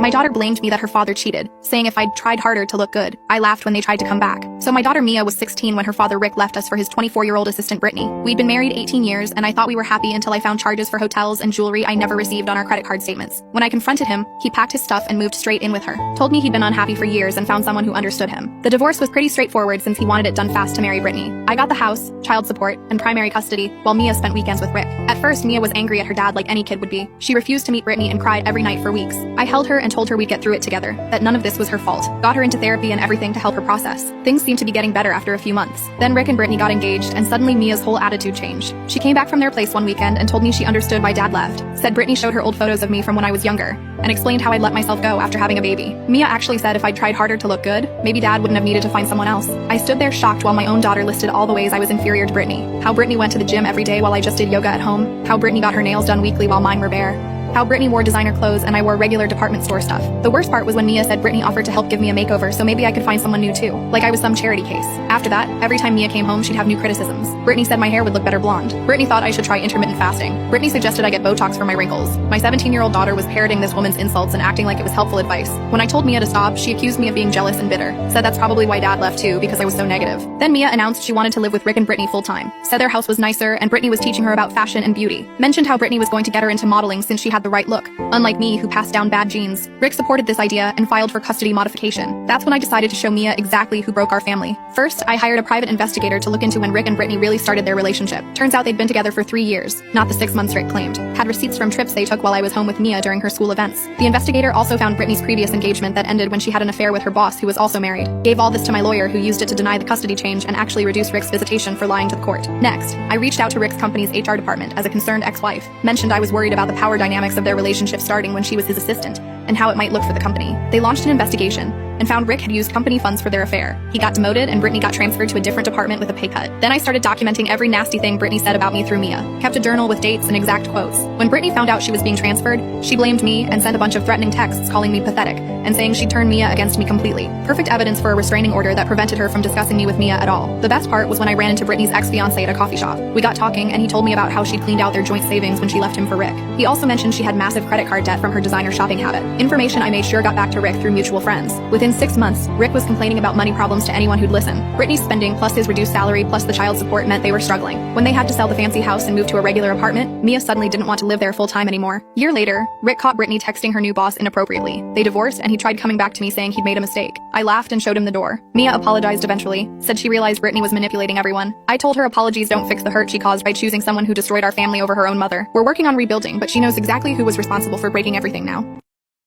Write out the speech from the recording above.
My daughter blamed me that her father cheated, saying if I'd tried harder to look good. I laughed when they tried to come back. So my daughter Mia was 16 when her father Rick left us for his 24-year-old assistant Brittany. We'd been married 18 years, and I thought we were happy until I found charges for hotels and jewelry I never received on our credit card statements. When I confronted him, he packed his stuff and moved straight in with her. Told me he'd been unhappy for years and found someone who understood him. The divorce was pretty straightforward since he wanted it done fast to marry Brittany. I got the house, child support, and primary custody, while Mia spent weekends with Rick. At first, Mia was angry at her dad like any kid would be. She refused to meet Brittany and cried every night for weeks. I held her and told her we'd get through it together, that none of this was her fault. Got her into therapy and everything to help her process. Things seemed to be getting better after a few months. Then Rick and Brittany got engaged, and suddenly Mia's whole attitude changed. She came back from their place one weekend and told me she understood why dad left. Said Brittany showed her old photos of me from when I was younger, and explained how I'd let myself go after having a baby. Mia actually said if I'd tried harder to look good, maybe dad wouldn't have needed to find someone else. I stood there shocked while my own daughter listed all the ways I was inferior to Brittany. How Brittany went to the gym every day while I just did yoga at home. How Brittany got her nails done weekly while mine were bare. How Brittany wore designer clothes and I wore regular department store stuff. The worst part was when Mia said Brittany offered to help give me a makeover so maybe I could find someone new too, like I was some charity case. After that, every time Mia came home she'd have new criticisms. Brittany said my hair would look better blonde. Brittany thought I should try intermittent fasting. Brittany suggested I get Botox for my wrinkles. My 17-year-old daughter was parroting this woman's insults and acting like it was helpful advice. When I told Mia to stop, she accused me of being jealous and bitter. Said that's probably why dad left too, because I was so negative. Then Mia announced she wanted to live with Rick and Brittany full-time. Said their house was nicer and Brittany was teaching her about fashion and beauty. Mentioned how Brittany was going to get her into modeling since she had the right look. Unlike me, who passed down bad genes, Rick supported this idea and filed for custody modification. That's when I decided to show Mia exactly who broke our family. First, I hired a private investigator to look into when Rick and Brittany really started their relationship. Turns out they'd been together for 3 years, not the 6 months Rick claimed. Had receipts from trips they took while I was home with Mia during her school events. The investigator also found Brittany's previous engagement that ended when she had an affair with her boss who was also married. Gave all this to my lawyer who used it to deny the custody change and actually reduce Rick's visitation for lying to the court. Next, I reached out to Rick's company's HR department as a concerned ex-wife. Mentioned I was worried about the power dynamics of their relationship starting when she was his assistant, and how it might look for the company. They launched an investigation and found Rick had used company funds for their affair. He got demoted and Brittany got transferred to a different department with a pay cut. Then I started documenting every nasty thing Brittany said about me through Mia. Kept a journal with dates and exact quotes. When Brittany found out she was being transferred, she blamed me and sent a bunch of threatening texts calling me pathetic and saying she'd turn Mia against me completely. Perfect evidence for a restraining order that prevented her from discussing me with Mia at all. The best part was when I ran into Brittany's ex-fiancé at a coffee shop. We got talking and he told me about how she'd cleaned out their joint savings when she left him for Rick. He also mentioned she had massive credit card debt from her designer shopping habit. Information I made sure got back to Rick through mutual friends. Within 6 months, Rick was complaining about money problems to anyone who'd listen. Brittany's spending plus his reduced salary plus the child support meant they were struggling. When they had to sell the fancy house and move to a regular apartment, Mia suddenly didn't want to live there full-time anymore. Year later, Rick caught Brittany texting her new boss inappropriately. They divorced and he tried coming back to me saying he'd made a mistake. I laughed and showed him the door. Mia apologized eventually, said she realized Brittany was manipulating everyone. I told her apologies don't fix the hurt she caused by choosing someone who destroyed our family over her own mother. We're working on rebuilding, but she knows exactly who was responsible for breaking everything now.